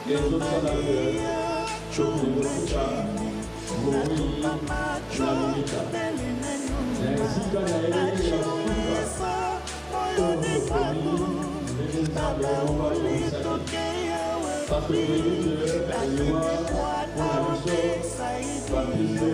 Les autres salariés, Choco Yokucha, Gori, Chouamika. Les Zikanaïs, les Souka, Omofomi, les Zabéoma, les Saki. Parce que les leaders, les lois, Monamiso, Papiso,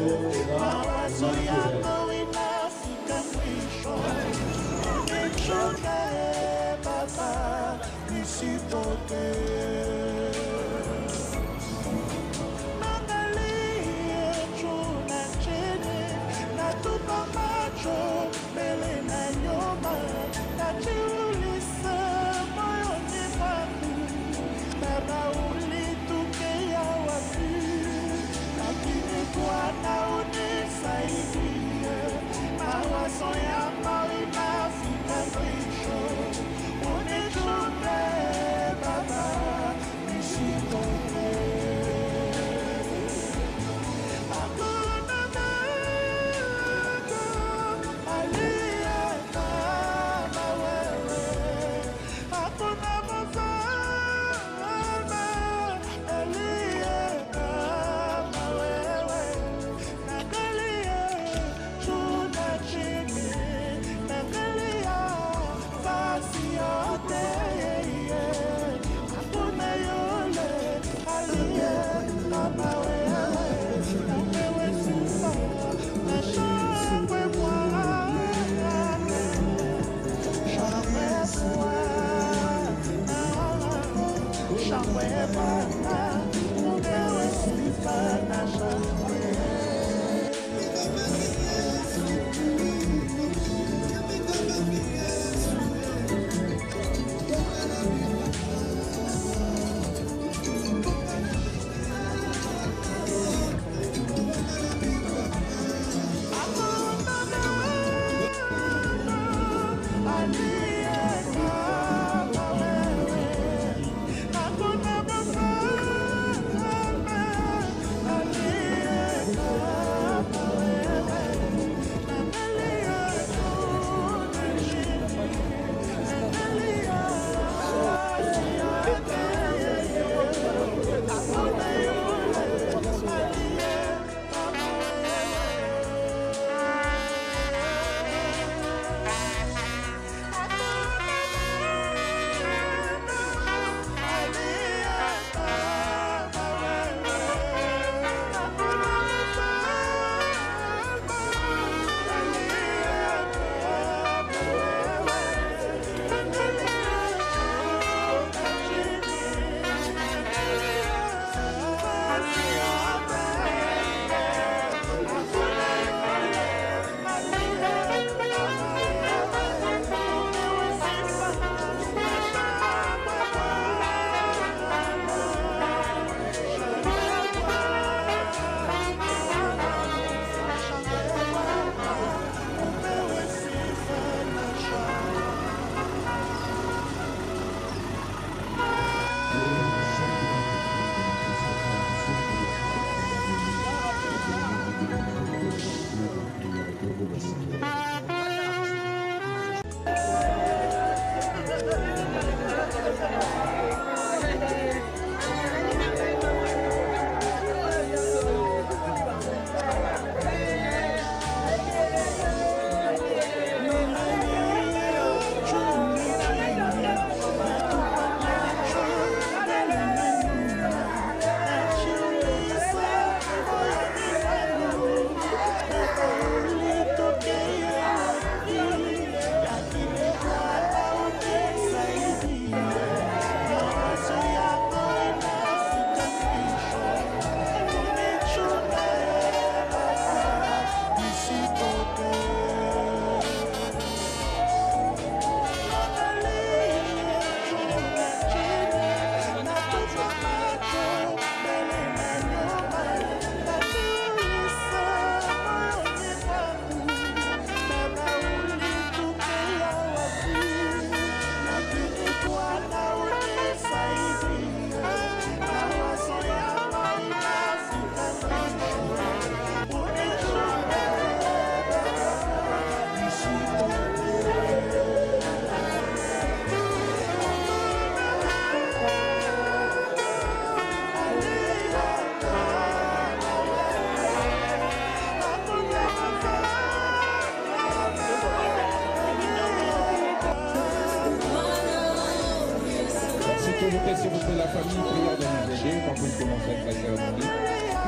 Baba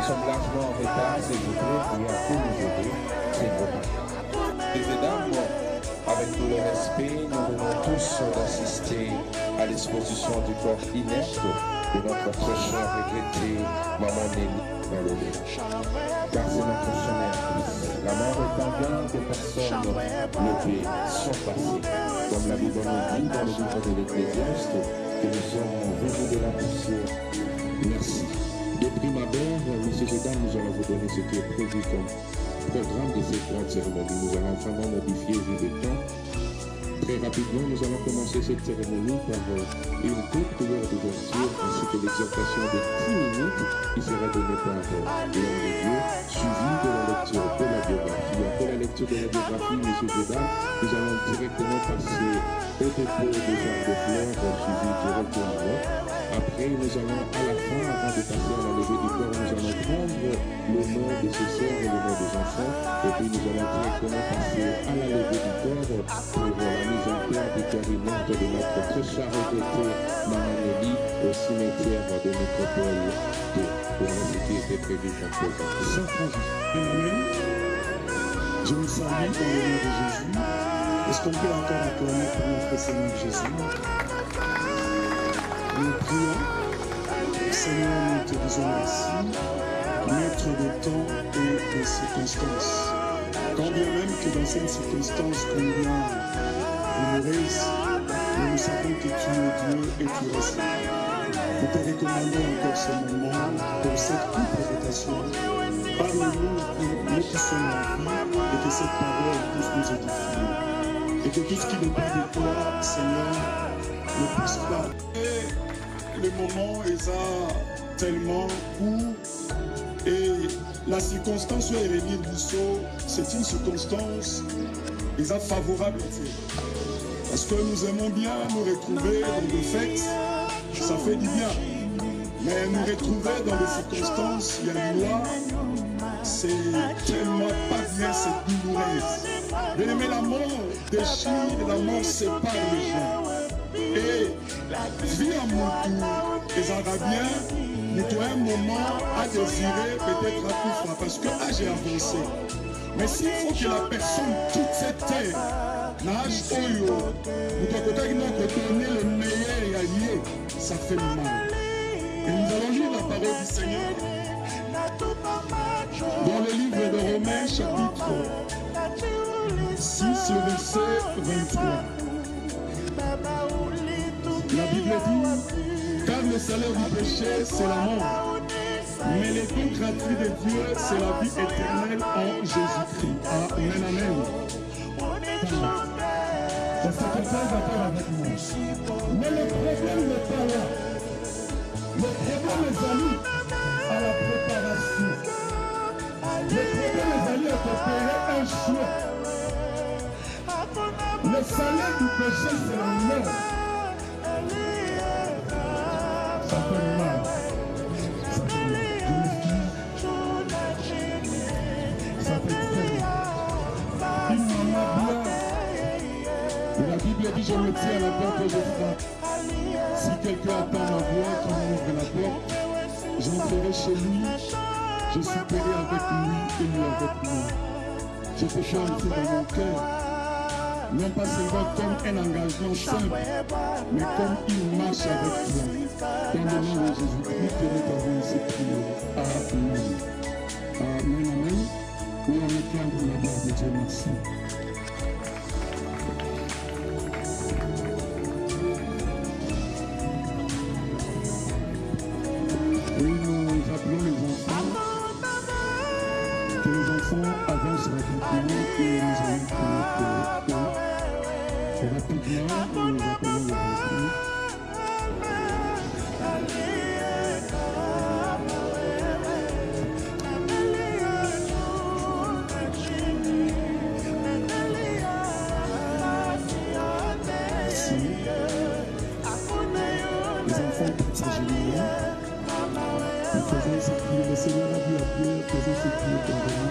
Nous sommes largement en retard, s'il vous plaît, et à vous nous aider, c'est votre. Mesdames, avec tout le respect, nous venons tous d'assister à l'exposition du corps inerte de notre très chère regrettée Maman Nelly Malolé. Car c'est notre chère Christ. La mort est un bien que personne levées sont passées. Comme la Bible nous dit dans le livre de l'Ecclésiaste, que nous sommes venus de la poussière. Merci. De prime abord, messieurs et dames, nous allons vous donner ce qui est prévu comme programme de cette grande cérémonie. Nous allons vraiment modifier le temps. Très rapidement, nous allons commencer cette cérémonie par une courte prière d'ouverture ainsi que l'exhortation de 10 minutes qui sera donnée par l'homme de Dieu, suivie de la lecture de la biographie. Après la lecture de la biographie, messieurs et dames, nous allons directement passer au dépôt des arts de fleurs, suivi directement. Après, nous allons à la fin, avant de passer à la levée du corps, nous allons prendre le nom de ses sœurs et le nom des enfants. Et puis nous allons directement passer à la levée du corps pour la mise en terre du cœur inerte de notre très chère regrettée Maman Nelly au cimetière de Métropole de voilà ce qui était prévu comme programme. Sans transition. Amen. Je vous salue dans le nom de Jésus. Est-ce qu'on peut encore acclamer pour notre Seigneur Jésus? Nous prions. Seigneur, nous te disons merci. Maître de temps et de circonstances. Quand bien même que dans cette circonstance, combien douloureuse, nous savons que tu es Dieu et tu restes là. Nous te recommandons encore ce moment pour cette courte présentation. Parle-nous pour nous qui sommes en vie et que cette parole puisse nous édifier. Et que tout ce qui n'est pas de toi, Seigneur, ne puisse pas. Et le moment est tellement court et la circonstance où est Rémi Rousseau, c'est une circonstance favorable. Parce que nous aimons bien nous retrouver dans des fêtes, ça fait du bien. Mais nous retrouver dans des circonstances, il y a une loi, c'est tellement pas bien, c'est douloureux. Bien aimé, la mort déchire, la mort sépare les gens. Et vie à mon tour, les Arabiens, nous avons un moment à désirer, peut-être à tout faire, parce que j'ai avancé. Mais s'il faut que la personne quitte cette terre, nage oyo, nous devons donner le meilleur allié, ça fait mal. Et nous allons lire la parole du Seigneur dans le livre de Romains, chapitre 6, le verset 23. La Bible dit, car le salaire du péché, c'est la mort. Mais les dons gratuits de Dieu, c'est la vie éternelle en Jésus-Christ. Amen, amen. Parce que quelqu'un est d'accord avec moi. Mais le problème n'est pas là. Le problème, les amis, à la préparation. Le problème, les amis, est d'opérer un choix. Le salaire du péché, c'est la mort. Ça fait mal. Ça fait mal. Ça fait très mal. Une maman blanche. La Bible dit, je me tiens à la porte et je frappe. Si quelqu'un attend ma voix, qu'il m'ouvre la porte, j'entrerai chez lui, je souperai avec lui et lui avec moi. Je te fais entrer dans mon cœur, non pas seulement comme un engagement simple, mais comme une marche avec toi. Dans le nom de Jésus-Christ, que nous avons ici prié. Amen. Amen, amen. Oui, on acclame pour la gloire de Dieu, merci. Oui, nous appelons les enfants, que les enfants avancent rapidement et nous allons prier pour eux. Rapidement, nous appelons les enfants. Merci. Les enfants peuvent s'agenouiller. Nous faisons ce qui le Seigneur a dit à Dieu, faisons ce qui est convenu.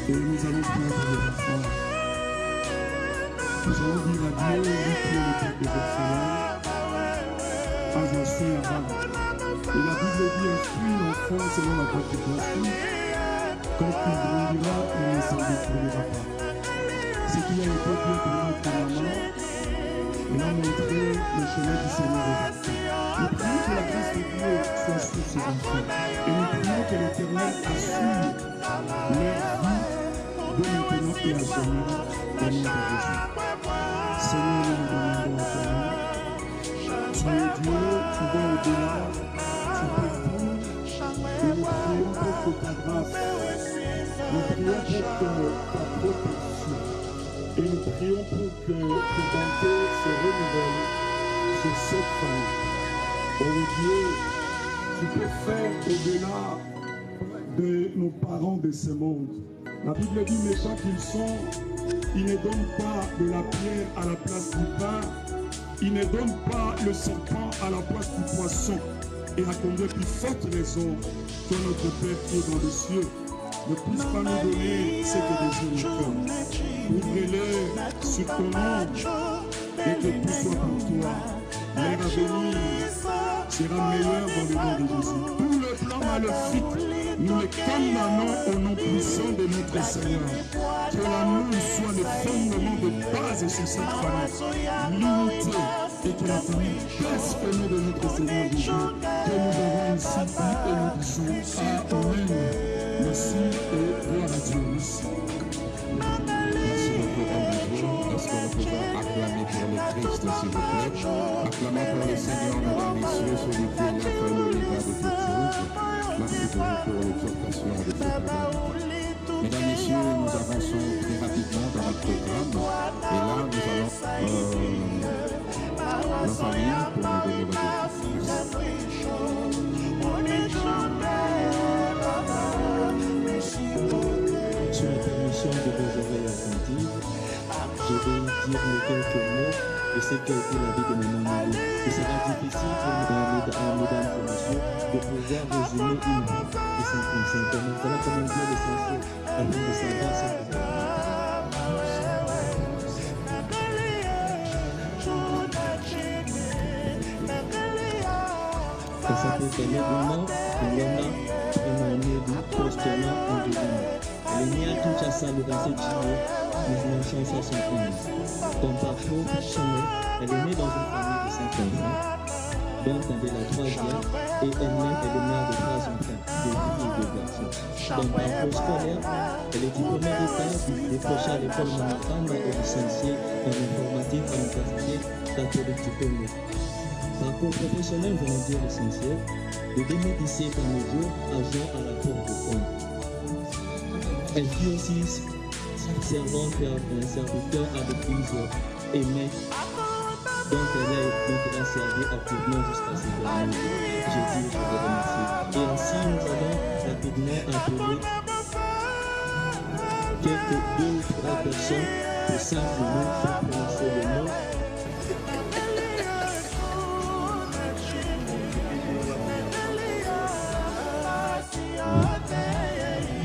Et nous allons prier pour les enfants. Nous allons dire à Dieu, lui qui est le Père des orphelins, à Josué Aval. Et la Bible dit instruit l'enfant selon la voie qu'il doit suivre. Quand il grandira, il ne s'en détournera pas. Ce qui a été dit pour notre maman, elle a montré le chemin du Seigneur. Nous prions que la grâce de Dieu soit sur ces enfants. Et nous prions que l'Éternel assure leur vie de maintenant et à jamais au nom de Jésus. Seigneur, nous nous demandons à toi. Tu es Dieu, tu vas au-delà, tu peux tout. Et nous prions pour ta grâce. Nous prions pour ta protection. Et nous prions pour que ton bonté se renouvelle sur cette famille. Oh Dieu, tu peux faire au-delà de nos parents de ce monde. La Bible dit, méchants qu'ils sont, ils ne donnent pas de la pierre à la place du pain, ils ne donnent pas le serpent à la place du poisson. Et à combien plus forte raison que notre Père qui est dans les cieux ne puisse pas nous donner ce que désire notre cœur. Ouvre-les sur ton nom et que tout soit pour toi. L'ère à venir sera meilleure dans le nom de Jésus. Tout le plan maléfique, nous le condamnons au nom puissant de notre Seigneur. Que l'amour soit le fondement de base sur cette famille. L'unité et que la famille passe au nom de notre Seigneur Jésus. Que nous avons ici dit et nous disons Amen. Merci et gloire à Dieu. Merci. Merci beaucoup, Andrew. Est-ce que nous pouvons acclamer pour le Christ, s'il vous plaît? Acclamons pour le Seigneur, mesdames et messieurs, celui qui est l'alpha et l'oméga de toutes choses. Merci beaucoup pour l'exhortation de ce programme. Mesdames et messieurs, nous avançons très rapidement dans notre programme. Et là, nous allons la famille pour nous donner le Sur la permission de vos oreilles attentives, je vais dire quelques mots de ce qu'a été la vie de Maman Nelly. Il sera difficile pour mesdames et messieurs de pouvoir résumer une vie de 55 ans. Mais voilà comment Dieu l'essentiel afin de savoir ce que c'est. Ça s'appelle Télégument, Luana, Emmanuel, Postona, Angelina. Elle est née à Kinshasa le 27 juillet 1971. Comme parcours personnel, elle est née dans une famille de 5 enfants, dont elle est la troisième, et elle-même elle est mère de 3 enfants, 2 filles et 2 garçons. Dans parcours scolaire, elle est diplômée d'État, décrochée à l'école Manhattan et licenciée en informatique à l'université catholique du Congo. Parcours professionnel voulant dire l'essentiel, de 2017 à nos jours, agent à la Cour de compte. Elle fut aussi servante et serviteur à l'église Aimée, dont elle a servi activement jusqu'à ce dernier. Je dis, je vous remercie. Et ainsi, nous allons rapidement appeler quelques 2 ou 3 personnes pour simplement faire prononcer le nom.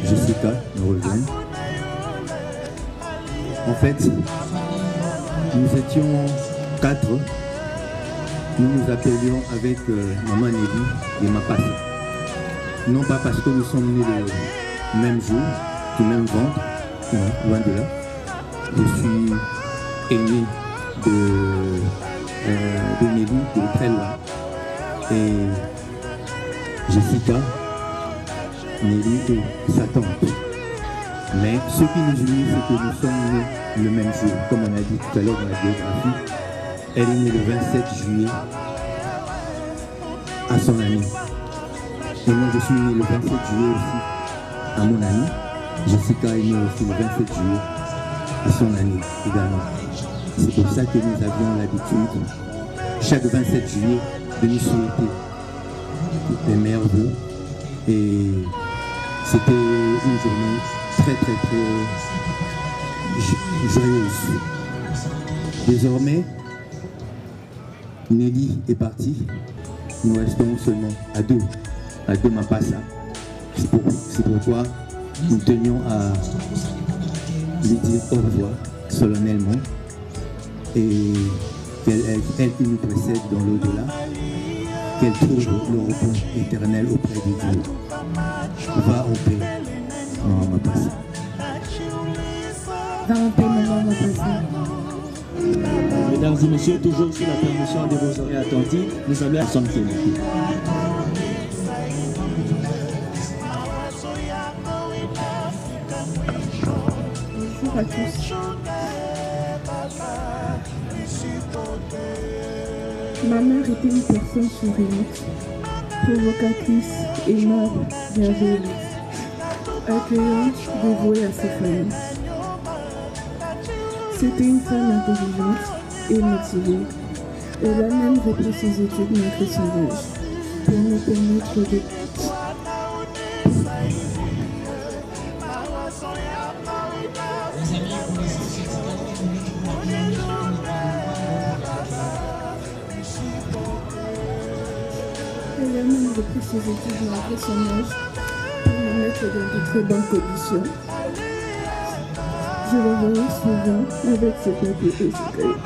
Jessica nous rejoint. En fait, nous étions 4. Nous nous appelions avec Maman Nelly et Mapassa. Non pas parce que nous sommes nés le même jour, du même ventre, non, loin de là. Je suis aîné de Nelly de très loin. Et Jessica, Nelly et sa tante. Mais ce qui nous unit, c'est que nous sommes nés le même jour. Comme on a dit tout à l'heure dans la biographie, elle est née le 27 juillet à son année. Et moi je suis né le 27 juillet aussi à mon année. Jessica est née aussi le 27 juillet à son année également. C'est pour ça que nous avions l'habitude, chaque 27 juillet, de nous souhaiter les meilleurs vœux. Et c'était une journée très joyeuse. Désormais, Nelly est partie. Nous restons seulement à deux Mapassa. C'est pourquoi nous tenions à lui dire au revoir solennellement et elle qui nous précède dans l'au-delà, qu'elle trouve le repos éternel auprès de Dieu. Va en paix, maman Passé. Va en paix, maman Passé. Mesdames et messieurs, toujours sous la permission de vos oreilles attentives, nous allons ensemble témoigner. Bonjour à tous. Ma mère était une personne souriante, provocatrice, aimable, bienveillante, accueillante, dévouée à sa famille. C'était une femme intelligente et motivée. Elle a même repris ses études malgré son âge pour nous permettre de... Elle a même repris ses études malgré son âge pour nous mettre dans de très bonnes conditions. Je la voyais souvent avec ses papiers et ses cahiers.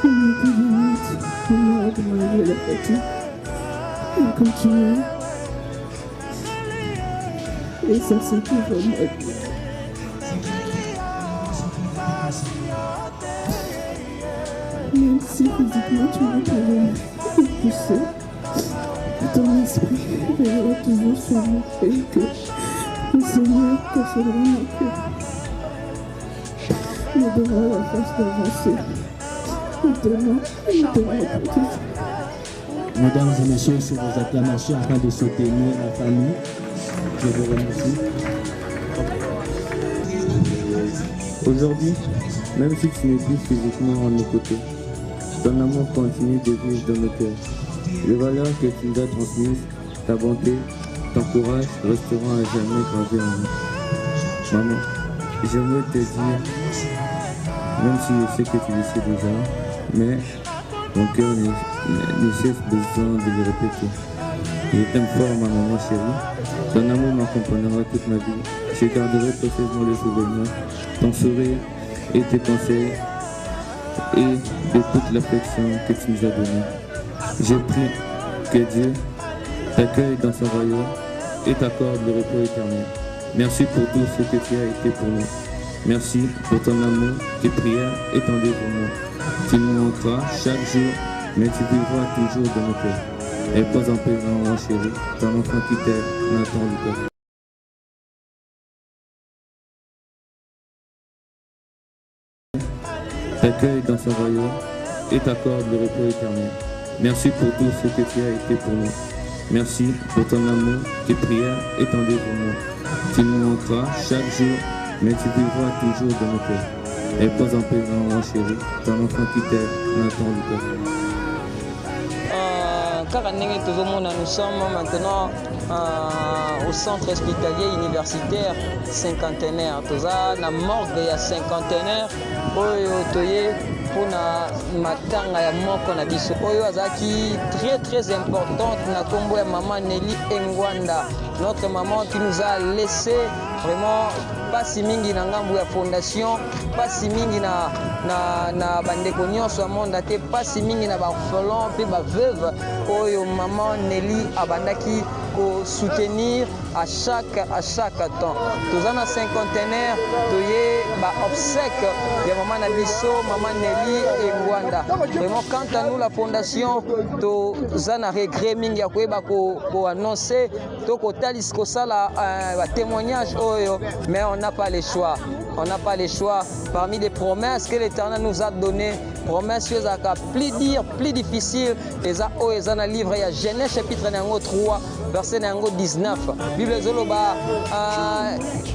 Elle était violente, malade malgré la fatigue. Elle continuait. Et ça s'est toujours mal. Même si physiquement tu n'es pas vraiment poussé, ton esprit verra toujours sûrement et que le Seigneur consolera mon cœur. Nous devons la force d'avancer. Nous devons protéger. Mesdames et messieurs, sur vos acclamations afin de soutenir la famille, je vous remercie. Aujourd'hui, même si tu n'es plus physiquement à nos côtés, ton amour continue de vivre dans nos cœurs. Les valeurs que tu nous as transmises, ta bonté, ton courage resteront à jamais gravés en nous. Maman, je veux te dire, même si je sais que tu le sais déjà, mais mon cœur ne cesse besoin de le répéter. Je t'aime fort, ma maman chérie. Ton amour m'accompagnera toute ma vie. Je garderai précieusement les souvenirs, ton sourire et tes conseils et de toute l'affection que tu nous as donnée. Je prie que Dieu t'accueille dans son royaume et t'accorde le repos éternel. Merci pour tout ce que tu as été pour nous. Merci pour ton amour, tes prières et ton dévouement. Tu nous manqueras chaque jour, mais tu vivras toujours dans nos cœurs. Et pose en paix, maman chérie, ton enfant qui t'aime, Nathan Lucas. T'accueille dans son royaume et t'accorde le repos éternel. Merci pour tout ce que tu as été pour nous. Merci pour ton amour, tes prières et ton dévouement. Tu nous manqueras chaque jour, mais tu vivras toujours dans nos cœurs. Et pose en paix, maman chérie, ton enfant qui t'aime, Nathan Lucas. Nous sommes maintenant au centre hospitalier universitaire cinquantenaire. Na morgue ya cinquantenaire oyo toye pona matanga ya moko na biso oyo azaki très importante na kombo ya maman Nelly Engwanda, notre maman qui nous a laissé vraiment pasi mingi na ngambu ya fondation, pasi mingi na bandeko nyonso ya monde te, pasi mingi na baorphelin pe baveuve oyo maman Nelly abandaki ko soutenir à chaque temps. Toza na cinquantenaire toye ba obsèque ya maman na biso maman Nelly Engwanda. Vraiment quant à nous la fondation toza na regret mingi ya koyeba ko annoncer to ko talis ko sala ba témoignage oyo, mais on n'a pas le choix. On n'a pas le choix. Parmi les promesses que l'Éternel nous a données, promesses qui sont plus dures, plus difficiles, et ça, dans le livre, il y a Genèse chapitre 3, verset 19. Bible Zoloba,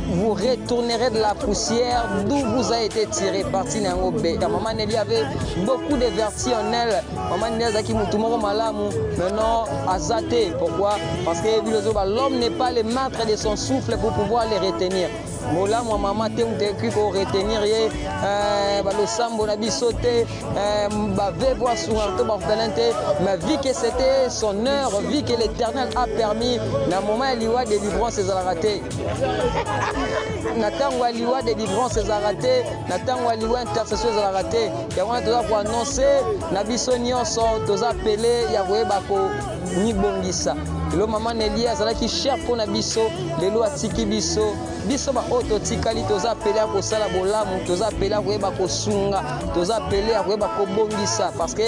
vous retournerez de la poussière d'où vous avez été tiré, partie Nango B. Maman Nelly avait beaucoup de vertus en elle. Maman Nelly a dit maintenant, azaté. Pourquoi? Parce que l'homme n'est pas le maître de son souffle pour pouvoir les retenir. mola moi maman te muteku ko retenir ye le sambo na biso te ba vevo sunga to ba talente mais vu que c'était son heure, vu que l'Éternel a permis na moment liwa délivrance ezala raté na tango liwa délivrance ezala raté na tango liwa intercession ezala raté ya wana toza ko annoncer na biso nyonso toza appelé ya koyeba ko ni bongisa le maman Nelly azalaki cher pour na biso lelo atiki biso ba auto tikali toza appelé à kosala bolamu toza appelé à koyeba kosunga toza appelé à koyeba kobongisa parce que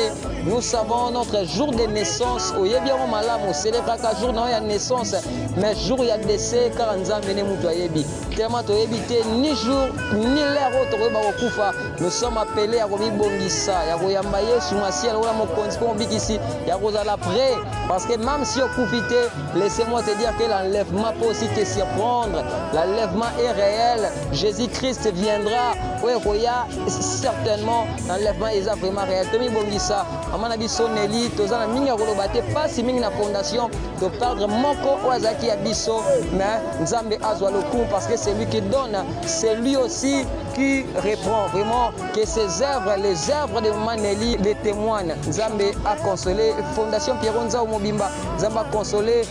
nous savons notre jour de naissance oyebi yango malamu célébraka jour na ya naissance mais jour ya décès car nzambe ne mutu ayebi tellement toyebi te ni jour ni l'heure oyo tokoyeba kokufa nous sommes appelés à komibongisa ya koyamba yesu masiya lokola mokonzi mpo mobikisi ya kozala prêt parce que même si okufi te laissez-moi te dire que l'enlèvement peut aussi te surprendre. L'enlèvement est réel. Jésus-Christ viendra. Oui, certainement, l'enlèvement est vraiment réel. Tomi Bongisa, Maman Abisso Nelly, Tozana Minga Rolobate, pas si Minga Fondation, de perdre Moko Oazaki Abisso, mais Nzambe Azwalokou, parce que c'est lui qui donne, c'est lui aussi qui reprend vraiment que ses œuvres, les œuvres de Maman Nelly, les témoignent. Nzambe a consolé, Fondation Pierronza Mobimba, Nzambe a consolé,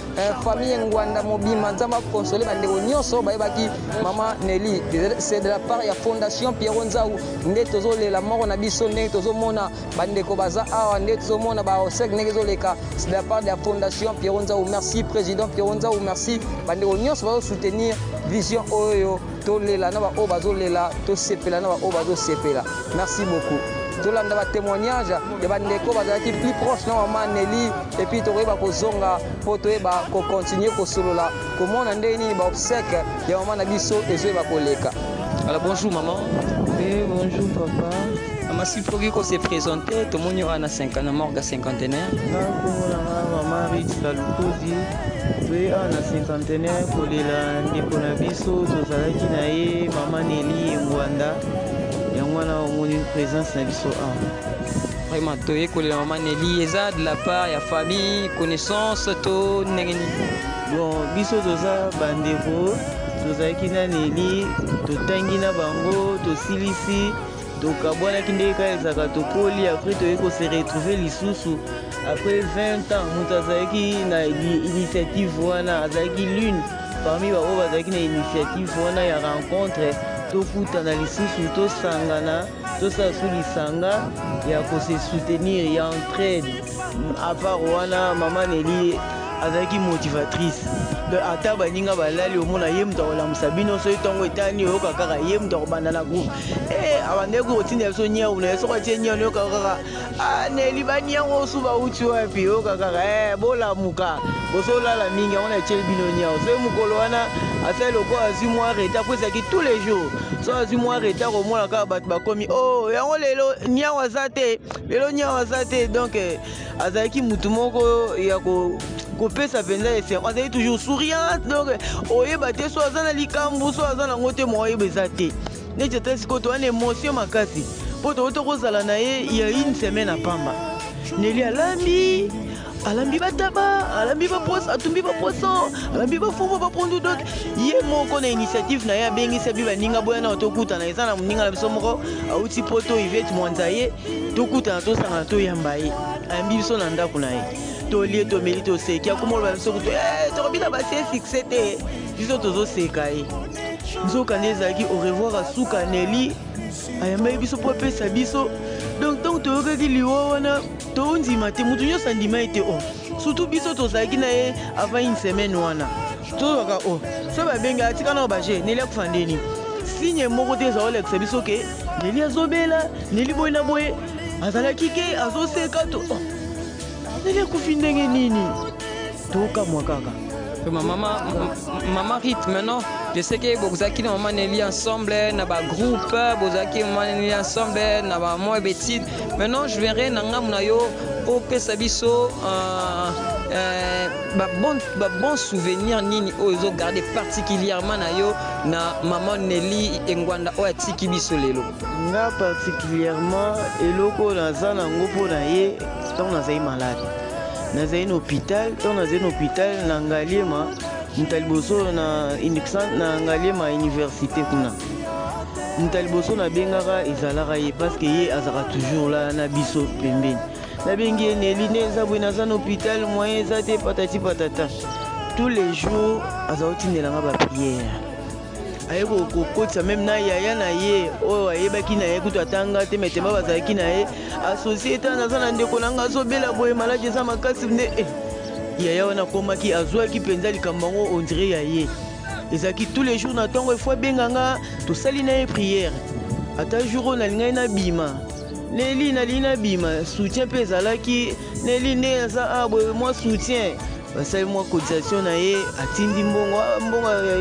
famille Ngwanda Mobimba, Nzambe a consolé, Bandego Nyonso, Baebaki, Maman Nelly. C'est de la part de la Fondation Pierronza où Netozo la mort na biso Netozo Mona, Bandeko Baza, Netozo Mona, Baosek, Negezoleka. C'est de la part de la Fondation Pierronza où merci, Président Pierronza où merci, Bandego Nyonso va soutenir Vision Oyo, Tolela, Nava Obazolela, Tosepela, Nava Obazosepela. Merci beaucoup. Tolanda ba témoignage de bandeko bazaki plus proche na Maman Nelly et puis toyeba kozonga po toyeba ko continuer ko solola komona ndeni ba obsèque ya Maman na biso ezoyeba koleka. Alors bonjour maman. Oui, bonjour papa. Merci pour que se présenter tout le monde a 50 ans morgue cinquantenaire. Maman Rich Kalukozi. Oui, on a cinquantenaire pour les ndeko na biso tozalaki na ye Maman Nelly Ngwanda. Et on a une présence dans biso a. Vraiment toye ko la Maman Nelly eza de la part ya famille connaissance to ngeni. Bon, biso toza bandeko tozalaki na Nelly totangi na bango tosilisi tokabwanaki nde ezaka tokoli après toye ko se retrouver lisusu après 20 ans moto azalaki na initiative wana azalaki l'une parmi bao bazalaki na initiative wana ya rencontre tokutana lisusu tosangana tosala su lisanga ya kose soutenir ya entraide à part wana Maman Nelly azalaki motivatrice de ata baninga balali omona ye mutu akolamusa bino so etongo etani oyoka kaka ye mutu akobanda na groupe abandeki kotinda biso nyau na ye soko atie nyau nayoka kaka Nelly baniango osu bauti wapi oyoka kaka bolamuka bosolala mingi yango na etieli bino nyau so mokolo wana asali lokola azwi mwa retard po ezalaki tous les jours so azwi mwa retard komona kaka bato bakomi yango lelo nyau aza te lelo nyau aza te donc azalaki mutu moko ya kopesa penza ese azali toujours souriante donc oyeba te so aza na likambo so aza nango te mo oyeba eza te neti ata sikoyo towana émotion makasi mpo toyota kozala na ye ya une semaine apamba Nelly alambi bataba alambi baposo atumbi baposo alambi bafumo bapondu donc ye moko na initiative na ye abengisa bi baninga boya na tokutana eza na moninga na biso moko auti poto Yvette Mwanza ye tokutana tosangana toyamba ye ayambi biso na ndako na ye tolie tomeli toseki akomoloba biso kutu tokobina basie succès te biso tozoseka ye nzoka nde ezalaki au revoir asuka Nelly ayambai biso mpo apesa biso donc ntango toyokaki liwa wana tondima te motu nyonso andima ye te surtout biso tozalaki na ye avant une semaine wana tozwaka so babengi atika nao baje Nelly akufa ndeni signe moko te eza kolekisa biso ke Nelly azobela Nelly boye na boye azalaki ke azoseka to Nelly akufi ndenge nini tokamwa kaka. Maman Rite maintenant je sais que Bozaki et Maman Nelly ensemble na ba groupe Bozaki et Maman Nelly ensemble na ba moi betide maintenant je verrai nanga munayo au pesabiso bon souvenir nini ozo garder particulièrement na yo na Maman Nelly Ngwanda o atiki biso lelo nga particulièrement eloko naza nango mpo na ye ntango nazali malade nazali na hôpital ntango nazali na hôpital na Ngaliema Mutaliboso na Ngaliema université kuna. Mutaliboso na bengaka ezalaka ye parce que ye azaka toujours là na biso pembeni. Na bengi Neli neza bwina za hôpital moyen za te patati patata. Tous les jours azauti nelanga ba prière. Ayeko kokotsa même na yaya na ye o ayebaki na ye kutu atanga te metemba bazalaki na ye associé na za na ndeko nanga azobela boye maladi za makasi nde yaya wana komaki azwaki penza likambo ngo on dirait yaye. Ezaki tous les jours na tongo e fois benganga to sali na ye prière. Ata jour na linga na bima. Neli na lina bima soutien pe zalaki Neli ne za boye moi soutien. Basali moi cotisation na ye atindi mbongo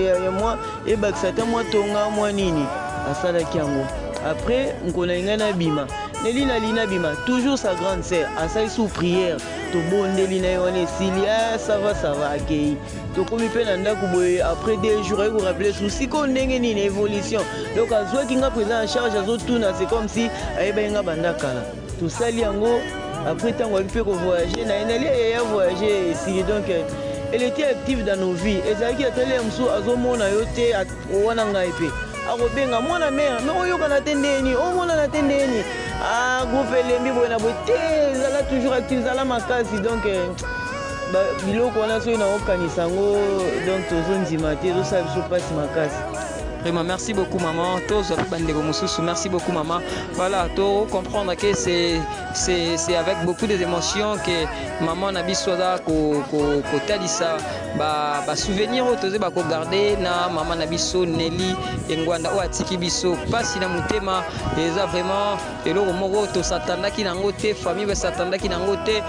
ya moi et bakisata moi tonga moi nini asalaki yango. Après nkona linga na bima. Neli na lina bima toujours sa grande sœur asali sous prière. To bondeli na yone silia ça va akei to komi pe na ndako boye après 2 jours et vous rappeler souci ko ndenge ni évolution donc azwa kinga présent en charge azo tuna c'est comme si ayeba nga bandakala to sali yango après tango ali pe ko voyager na eneli ya voyager ici donc elle était active dans nos vies ezaki atele mso azo mona yote wana ngai pe akobenga mwana mère mais oyoka na tendeni o mona na tendeni groupe lembi boye na boye te zala toujours active zala makasi donc biloko wana soki na okanisa yango donc tozondima te ezosala biso mpasi makasi. Vraiment, merci beaucoup maman. Merci beaucoup maman. Voilà, tu comprendre que c'est avec beaucoup d'émotions que maman n'a pas soda ko talisa ba souvenir autosé ba ko garder na maman n'a biso Neli engwanda o atiki biso pasi na mutema eza vraiment eloko moko to satanda ki nango te famille ba satanda ki nango te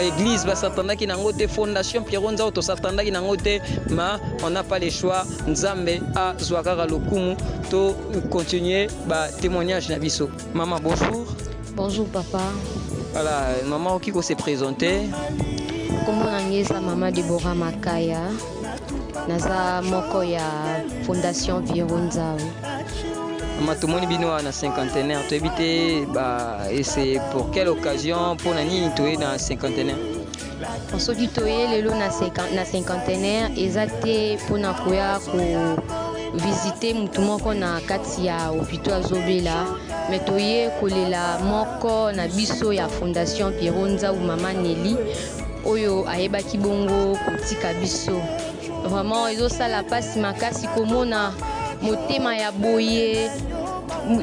église ba satanda ki nango te fondation Pierron Nzao to satanda ki nango te mais on n'a pas le choix Nzambe a Zouakara Lokumu, to continuer ba témoignage na biso. Maman, bonjour. Bonjour papa. Voilà, maman qui s'est présentée. Comment on maman Deborah Makaya. Naza moko ya Fondation Pierron Nzao. Maman tout le monde bino na cinquantenaire. Tu habité et c'est pour quelle occasion pour nani tu es dans cinquantenaire? On se dit toye lelo na cinquantenaire ezate pona koya ko visiter mutu moko na kati ya hôpital Zobela mais toye kolela moko na biso ya Fondation Pierron Nzao mama Neli oyo ayebaki bongo kotika biso vraiment ezosala pasi makasi komona motema ya boye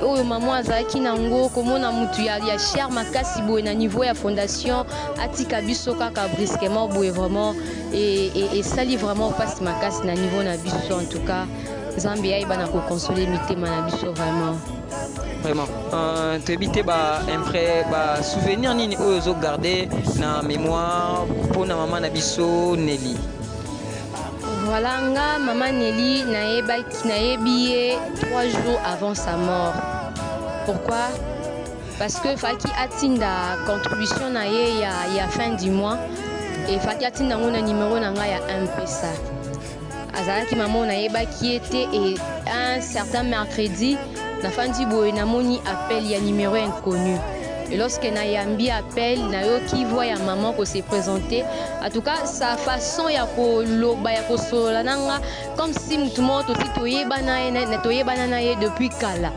oyo maman azalaki nango komona mutu ya cher makasi boye na niveau ya Fondation atika biso kaka brusquement boye vraiment et sali vraiment pasi makasi na niveau na biso en tout cas Zambie ayeba na ko consoler mitema na biso vraiment. Vraiment. Tu habité un souvenir nini oyo zo garder na mémoire pour na maman na biso Neli. Voilà, maman Neli nayebi 3 jours avant sa mort. Pourquoi? Parce que faki atinda contribution na ye ya fin du mois et faki atinda ngona numéro na nga ya M-Pesa. Azalaki maman nayebaki était et un certain mercredi na fandi boye na moni appel ya numéro inconnu. Et lorsque Nayambi appelle, Nayoki voit ya maman ko se présenter. En tout cas, sa façon ya ko loba ya ko solananga comme si tout le monde aussi toyeba na ye depuis kala.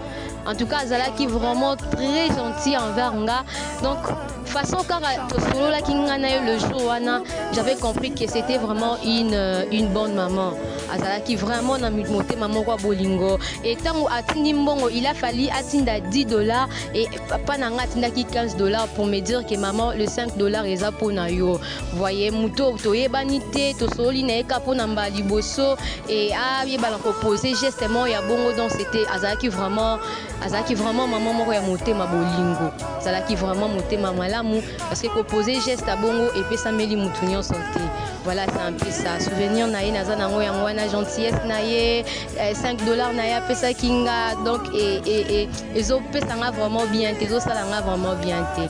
En tout cas, Zalaki vraiment très gentil envers nga. Donc façon quand solo la kinga na le jour wana, j'avais compris que c'était vraiment une bonne maman. Azalaki vraiment na mutmote maman kwa bolingo. Et tant atindi mbongo, il a fallu atinda $10 et papa nanga atinda ki $15 pour me dire que maman le $5 eza pona yo. Voyez muto toyeba nité to soli na eka pona mbali boso et yeba na proposer gestement ya bongo donc c'était azalaki vraiment maman moko ya motema bolingo. Azalaki vraiment motema malamu parce que proposer geste à bongo et puis ça meli mutu nyonso te. Voilà, c'est un peu ça. Souvenir na ye naza nango yango wana gentillesse na ye $5 na ye pesa kinga donc et ezo pesa nga vraiment bien te ezo sala nga vraiment bien te.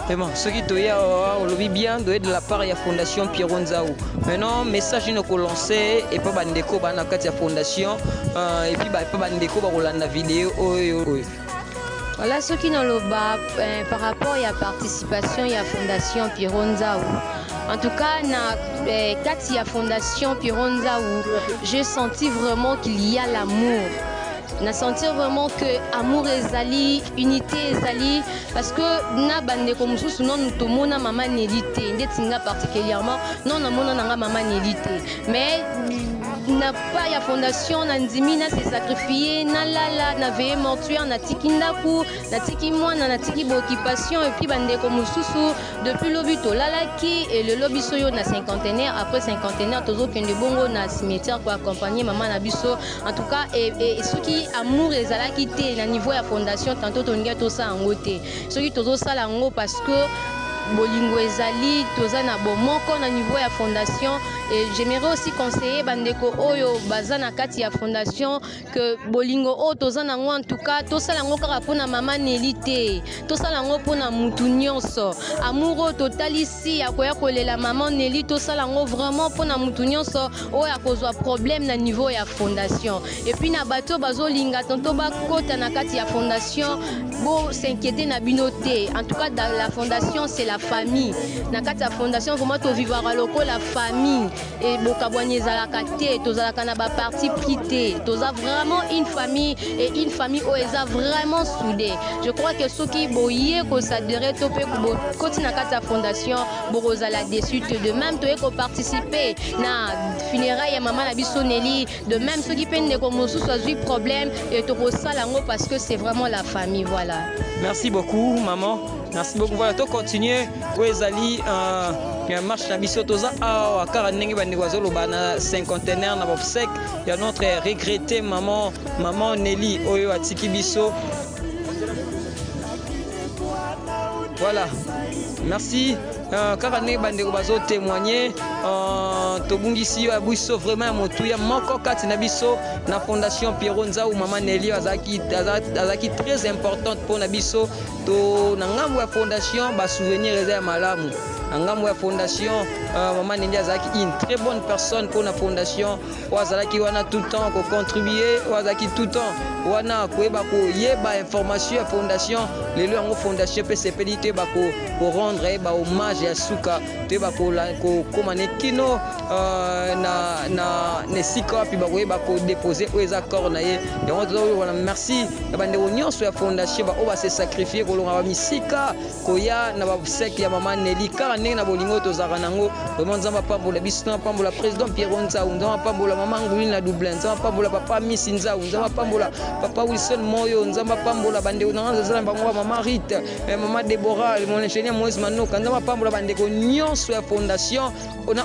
Vraiment, ce qui doit on le vit bien de la part de la Fondation Pierron Nzao. Maintenant, message nous ko lancer et pas bandeko ba na kati ya fondation et puis pas bandeko ba rolanda vidéo oyo. Voilà ce qui nous le bas par rapport à la participation à la Fondation Pierron Nzao. En tout cas, quand il y a Fondation Pironza où j'ai senti vraiment qu'il y a l'amour. Na sentir vraiment que amour ezali, unité ezali, parce que na bande comme sous non nous tomona maman nélité, ndetinga particulièrement non na mona nanga maman nélité, mais n'a pas ya fondation na ndimi na se sacrifier na lala na veille mortuaire na tikindaku na tiki mwana na tiki occupation et puis bande comme sous depuis lobito lala qui et le lobby soyo na cinquantenaire après cinquantenaire tozo kende bongo na cimetière pour accompagner maman na biso en tout cas et ceux qui amour ezalaki te na niveau ya fondation tantôt toninga to sa ngote ceux qui tozo sala ngo parce que bolingo ezali toza na bomoko na niveau ya fondation et j'aimerais aussi conseiller bandeko oyo baza na kati ya fondation que bolingo o toza na ngo en tout cas to sala ngo kaka pona mama Nelité to sala ngo pona mutu nyonso amour totalisi ya koya kolela maman Nelly to sala ngo vraiment pona mutu nyonso oyo akozwa problème na niveau ya fondation et puis na bato bazolinga tonto bakota na kati ya fondation bo s'inquiéter na binoté en tout cas dans la fondation c'est la famille na kati ya fondation vraiment to vivre loko la famille et bokabwanye zalaka te tozalaka na ba parti prité toza vraiment une famille et une famille où eza vraiment soudée. Je crois que ceux qui boye ko s'adhérer to pe ko koti na kati ya fondation bokozala dessus de même to ko participer na funérailles ya maman na biso Nelly de même ceux qui peinent ko mosu soit problème et to ko sala ngo parce que c'est vraiment la famille. Voilà. Merci beaucoup maman. Merci beaucoup. Voilà, to continuer Ouezali marche na biso toza a kara ndenge bandi wazolo bana cinquantenaire na bobsek ya notre regretté maman Nelly oyo atiki biso. Voilà. Merci. Kaka ndenge bandi bazo témoigner tobungisi yo abuso vraiment motuya moko kati na biso na fondation Pironza ou maman Nelly azaki très importante pour na biso to na ngambo ya fondation ba souvenir eza malamu na ngambo ya fondation maman Nelly azaki une très bonne personne pour la fondation wazalaki wana tout le temps ko contribuer wazaki tout le temps wana koyeba ko yeba information ya fondation lelo yango fondation pe sepelite ba ko rendre ba hommage ya suka te ba ko komane kino na nesika puis ba koyeba ko déposer oza corps na ye yango to wana merci na bande nyonso ya fondation ba o ba se sacrifier ko longa ba misika koya na ba sek ya maman Nelly car ndenge na bolingo to zaka nango vraiment nzamba pambola biso pambola président Pironza nzamba pambola maman Ngulina na Dublin nzamba pambola papa Misinza nzamba pambola papa Wilson Moyo nzamba pambola bande onanga zala bango maman Rite maman Deborah mon ingénieur Moïse Manoka nzamba pambola bande ko nyonso ya fondation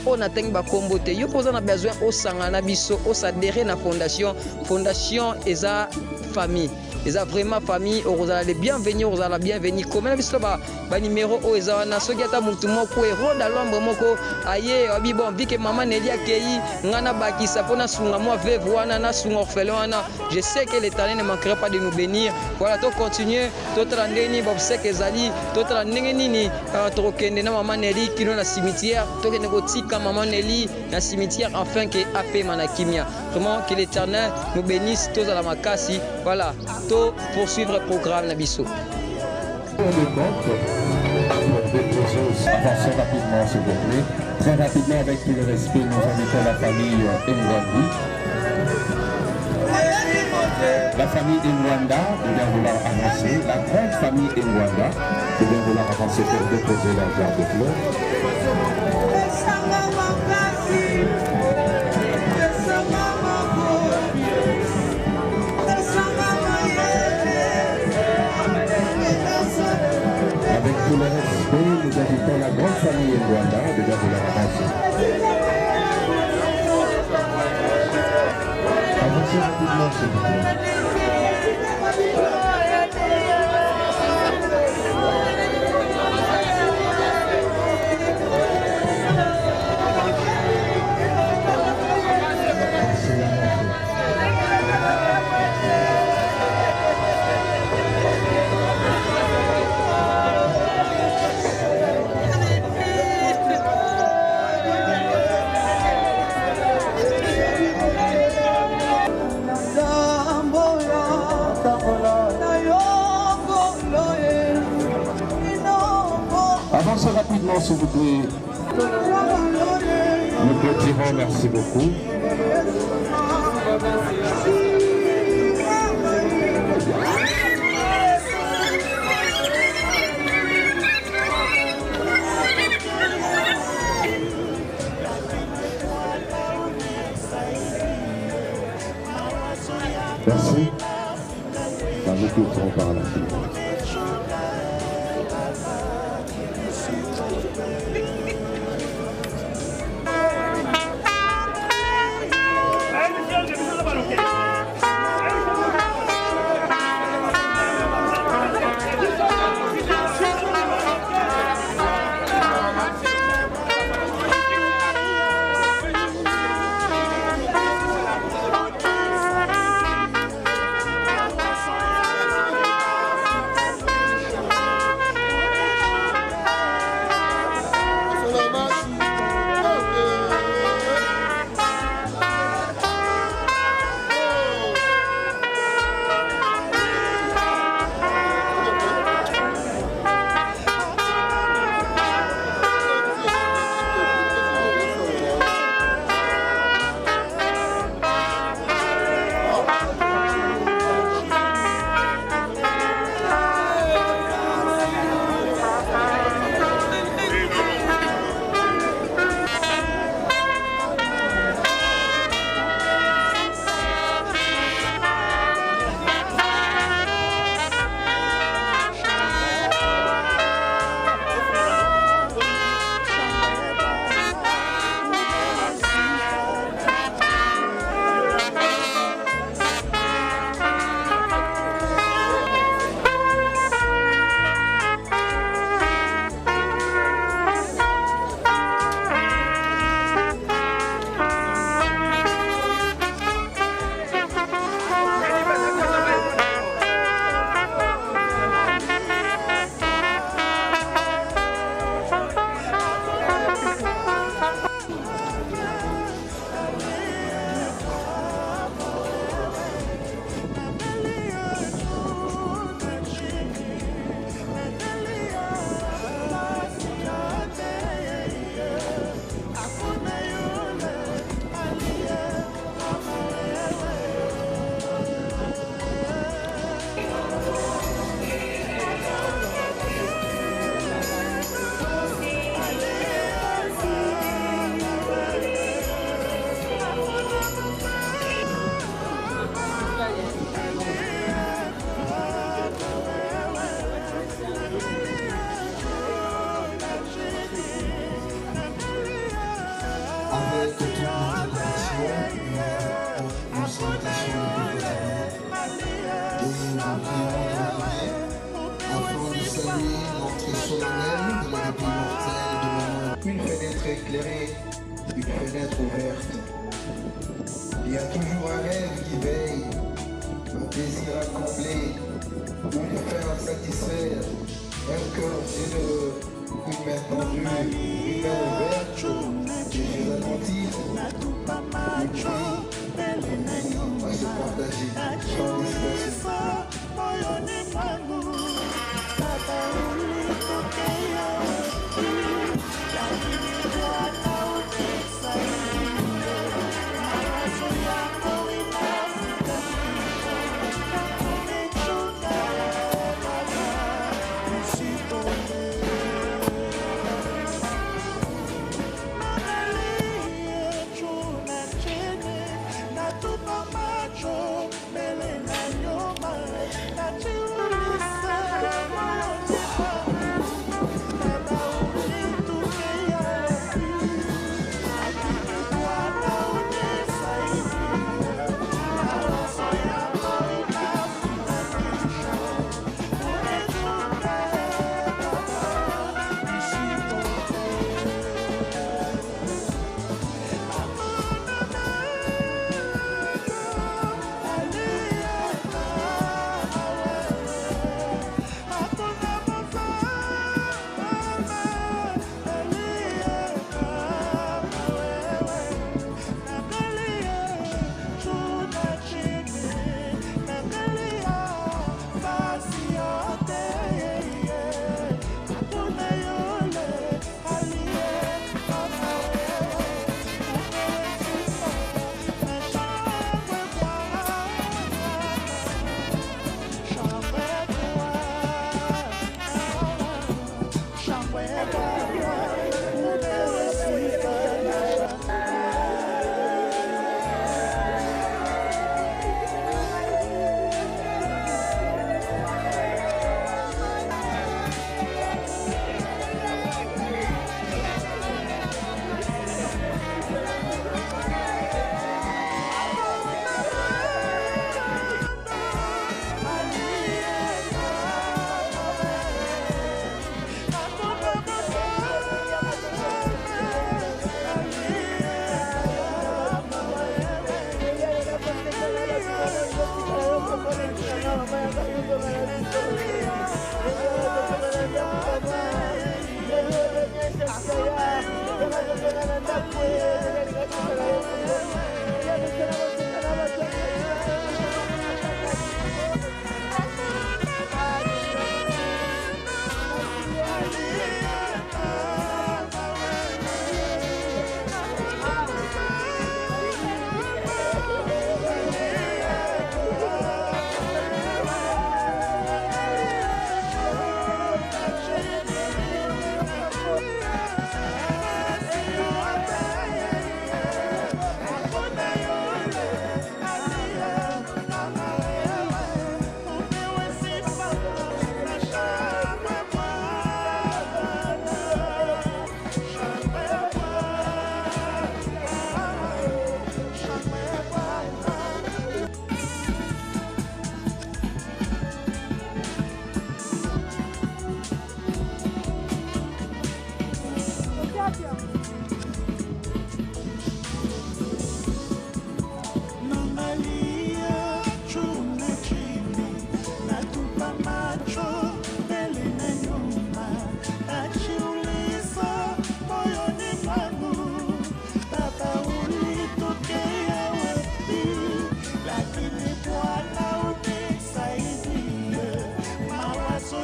ona tengi ba kombo te yo poza na besoin o sanga na biso o s'adhérer na fondation eza famille eza vraiment famille ozala les bienvenus ozala bienvenue comme na biso ba numéro o eza na soki ata mutu moko ero da lombre moko aye abi bon vike maman Nelly akei ngana bakisa pona sunga moi veuve wana na sunga orphelin wana je sais que l'Éternel ne manquera pas de nous bénir. Voilà to continuer to trandeni bobsek ezali to trandenge nini to kende na maman Nelly kino na cimetière to kende ko tika maman Nelly na cimetière afin que AP manakimia vraiment que l'Éternel nous bénisse tous à la makasi. Voilà poursuivre le programme Nabiso. Avançons rapidement s'il vous plaît. Très rapidement avec tout le respect, nous invitons la famille Ngwandi. La famille Ngwanda devient vouloir avancer. La grande famille Ngwanda devient vouloir avancer pour déposer leur jarre de fleurs. Avec tout le respect, nous invitons la grande famille Ngwanda de vouloir avancer. Avancez rapidement, s'il vous plaît. Avancez rapidement, s'il vous plaît. Nous clôturons, merci beaucoup. Merci. Nous clôturons par la suite. Une fenêtre éclairée, une fenêtre ouverte. Il y a toujours un rêve qui veille, un désir à combler, une faim à satisfaire, un cœur généreux, une main tendue, une main ouverte, des yeux attentifs, une vie à se partager sans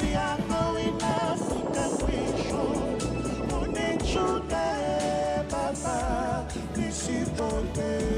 yako inafika mwisho, unichunge Baba nisipotee.